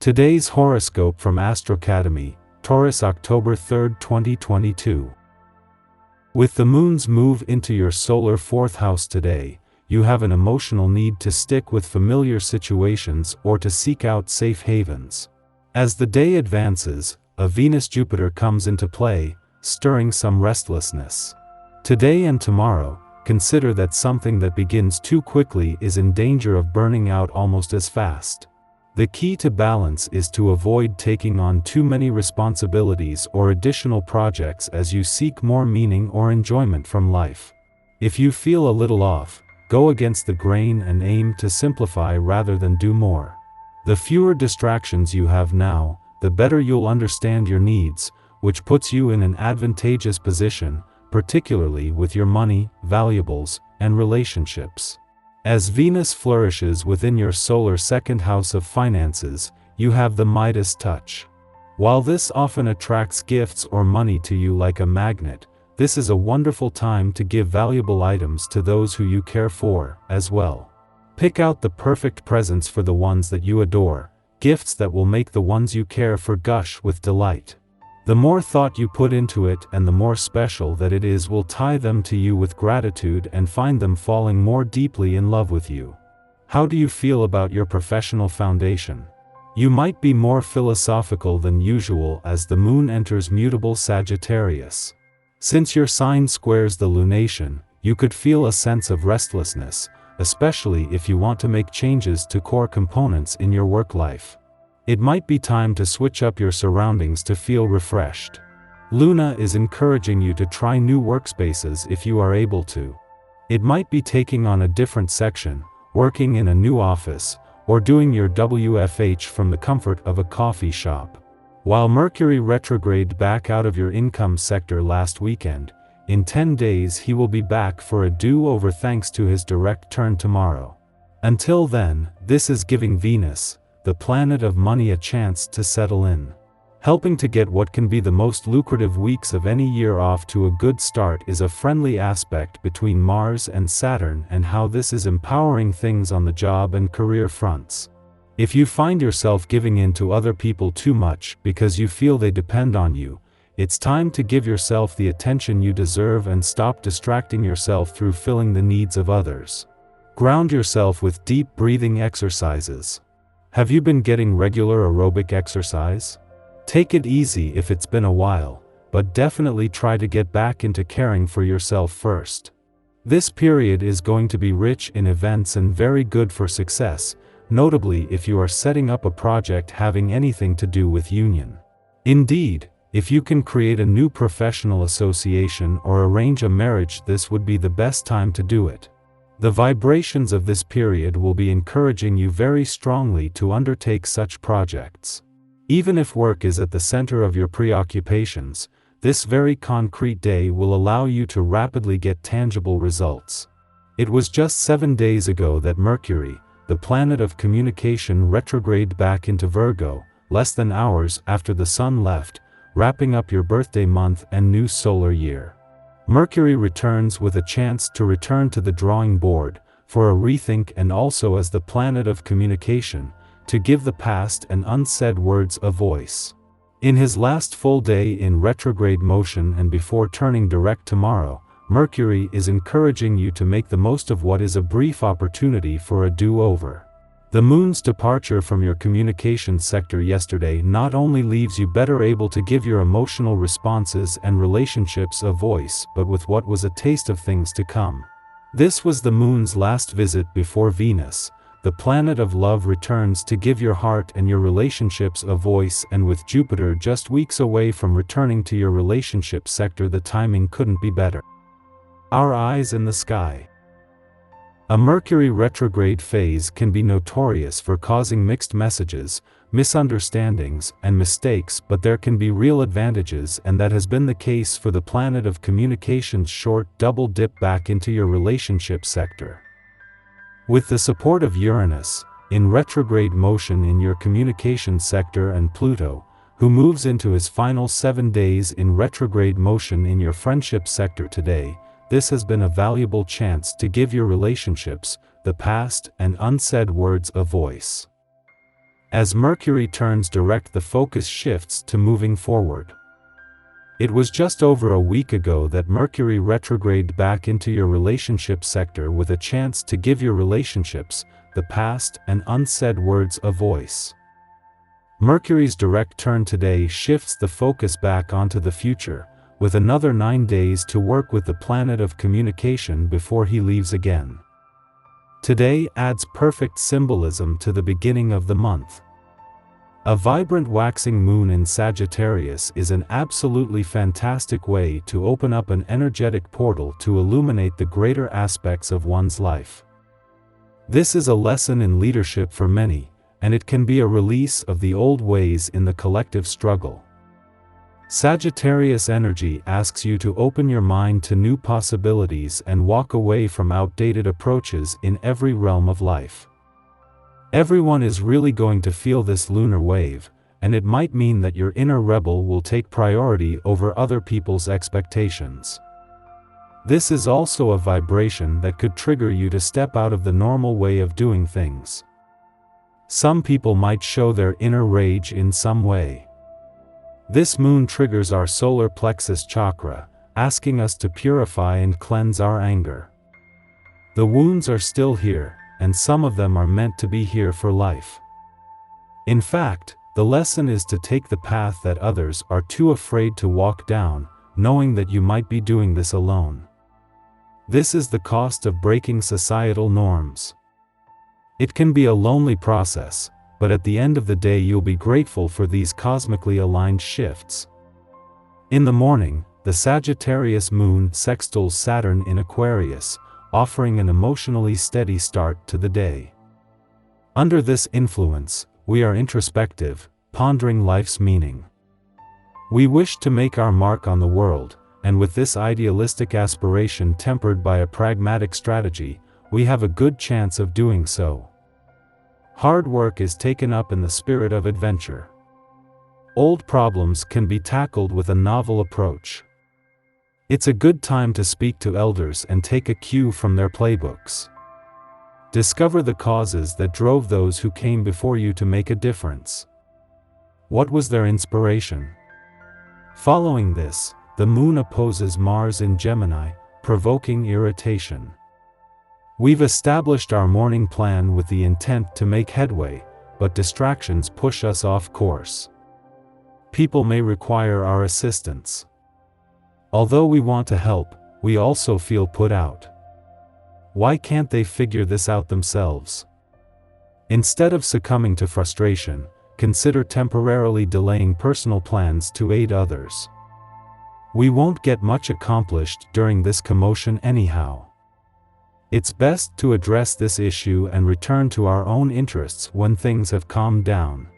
Today's horoscope from Astrocademy, Taurus, October 3, 2022. With the moon's move into your solar 4th house today, you have an emotional need to stick with familiar situations or to seek out safe havens. As the day advances, a Venus-Jupiter comes into play, stirring some restlessness. Today and tomorrow, consider that something that begins too quickly is in danger of burning out almost as fast. The key to balance is to avoid taking on too many responsibilities or additional projects as you seek more meaning or enjoyment from life. If you feel a little off, go against the grain and aim to simplify rather than do more. The fewer distractions you have now, the better you'll understand your needs, which puts you in an advantageous position, particularly with your money, valuables, and relationships. As Venus flourishes within your solar 2nd house of finances, you have the Midas touch. While this often attracts gifts or money to you like a magnet, this is a wonderful time to give valuable items to those who you care for, as well. Pick out the perfect presents for the ones that you adore, gifts that will make the ones you care for gush with delight. The more thought you put into it and the more special that it is will tie them to you with gratitude and find them falling more deeply in love with you. How do you feel about your professional foundation? You might be more philosophical than usual as the moon enters mutable Sagittarius. Since your sign squares the lunation, you could feel a sense of restlessness, especially if you want to make changes to core components in your work life. It might be time to switch up your surroundings to feel refreshed. Luna is encouraging you to try new workspaces if you are able to. It might be taking on a different section, working in a new office, or doing your WFH from the comfort of a coffee shop. While Mercury retrograded back out of your income sector last weekend, in 10 days he will be back for a do-over thanks to his direct turn tomorrow. Until then, this is giving Venus, the planet of money, a chance to settle in. Helping to get what can be the most lucrative weeks of any year off to a good start is a friendly aspect between Mars and Saturn and how this is empowering things on the job and career fronts. If you find yourself giving in to other people too much because you feel they depend on you, it's time to give yourself the attention you deserve and stop distracting yourself through filling the needs of others. Ground yourself with deep breathing exercises. Have you been getting regular aerobic exercise? Take it easy if it's been a while, but definitely try to get back into caring for yourself first. This period is going to be rich in events and very good for success, notably if you are setting up a project having anything to do with union. Indeed, if you can create a new professional association or arrange a marriage, this would be the best time to do it. The vibrations of this period will be encouraging you very strongly to undertake such projects. Even if work is at the center of your preoccupations, this very concrete day will allow you to rapidly get tangible results. It was just 7 days ago that Mercury, the planet of communication, retrograded back into Virgo, less than hours after the Sun left, wrapping up your birthday month and new solar year. Mercury returns with a chance to return to the drawing board, for a rethink, and also as the planet of communication, to give the past and unsaid words a voice. In his last full day in retrograde motion and before turning direct tomorrow, Mercury is encouraging you to make the most of what is a brief opportunity for a do-over. The moon's departure from your communications sector yesterday not only leaves you better able to give your emotional responses and relationships a voice, but with what was a taste of things to come. This was the moon's last visit before Venus, the planet of love, returns to give your heart and your relationships a voice, and with Jupiter just weeks away from returning to your relationship sector, the timing couldn't be better. Our eyes in the sky. A Mercury retrograde phase can be notorious for causing mixed messages, misunderstandings, and mistakes, but there can be real advantages, and that has been the case for the planet of communications' short double dip back into your relationship sector. With the support of Uranus, in retrograde motion in your communications sector, and Pluto, who moves into his final 7 days in retrograde motion in your friendship sector today, this has been a valuable chance to give your relationships, the past and unsaid words, a voice. As Mercury turns direct, the focus shifts to moving forward. It was just over a week ago that Mercury retrograded back into your relationship sector with a chance to give your relationships, the past and unsaid words, a voice. Mercury's direct turn today shifts the focus back onto the future, with another 9 days to work with the planet of communication before he leaves again. Today adds perfect symbolism to the beginning of the month. A vibrant waxing moon in Sagittarius is an absolutely fantastic way to open up an energetic portal to illuminate the greater aspects of one's life. This is a lesson in leadership for many, and it can be a release of the old ways in the collective struggle. Sagittarius energy asks you to open your mind to new possibilities and walk away from outdated approaches in every realm of life. Everyone is really going to feel this lunar wave, and it might mean that your inner rebel will take priority over other people's expectations. This is also a vibration that could trigger you to step out of the normal way of doing things. Some people might show their inner rage in some way. This moon triggers our solar plexus chakra, asking us to purify and cleanse our anger. The wounds are still here, and some of them are meant to be here for life. In fact, the lesson is to take the path that others are too afraid to walk down, knowing that you might be doing this alone. This is the cost of breaking societal norms. It can be a lonely process, but at the end of the day you'll be grateful for these cosmically aligned shifts. In the morning, the Sagittarius moon sextiles Saturn in Aquarius, offering an emotionally steady start to the day. Under this influence, we are introspective, pondering life's meaning. We wish to make our mark on the world, and with this idealistic aspiration tempered by a pragmatic strategy, we have a good chance of doing so. Hard work is taken up in the spirit of adventure. Old problems can be tackled with a novel approach. It's a good time to speak to elders and take a cue from their playbooks. Discover the causes that drove those who came before you to make a difference. What was their inspiration? Following this, the moon opposes Mars in Gemini, provoking irritation. We've established our morning plan with the intent to make headway, but distractions push us off course. People may require our assistance. Although we want to help, we also feel put out. Why can't they figure this out themselves? Instead of succumbing to frustration, consider temporarily delaying personal plans to aid others. We won't get much accomplished during this commotion anyhow. It's best to address this issue and return to our own interests when things have calmed down.